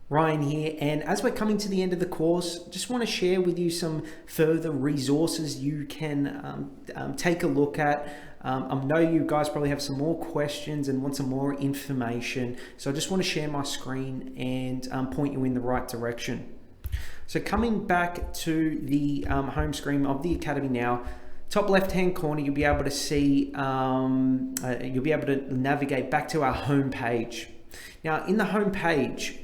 Ryan here, and as we're coming to the end of the course, just want to share with you some further resources you can take a look at. I know you guys probably have some more questions and want some more information, so I just want to share my screen and point you in the right direction. So coming back to the home screen of the Academy now, top left hand corner, you'll be able to see, you'll be able to navigate back to our home page. Now in the home page,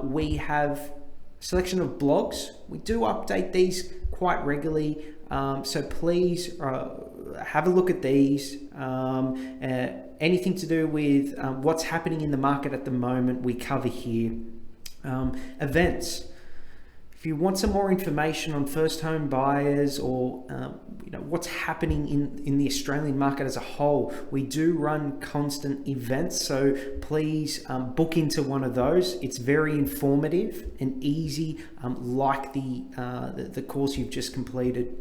we have a selection of blogs. We do update these quite regularly, so please have a look at these. Anything to do with what's happening in the market at the moment, we cover here. Events. If you want some more information on first home buyers or what's happening in the Australian market as a whole, we do run constant events, so please book into one of those. It's very informative and easy, like the course you've just completed.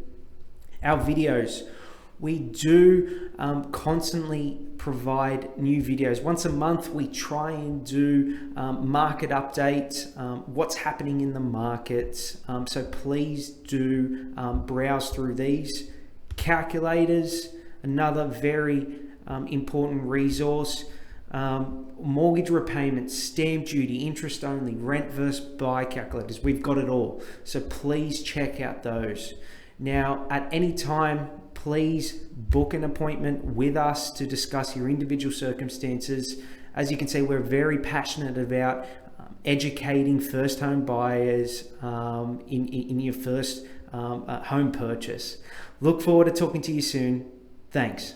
Our videos. We do constantly provide new videos. Once a month, we try and do market updates, what's happening in the market. So please do browse through these. Calculators, another very important resource. Mortgage repayments, stamp duty, interest only, rent versus buy calculators. We've got it all. So please check out those. Now, at any time, please book an appointment with us to discuss your individual circumstances. As you can see, we're very passionate about educating first home buyers in your first home purchase. Look forward to talking to you soon. Thanks.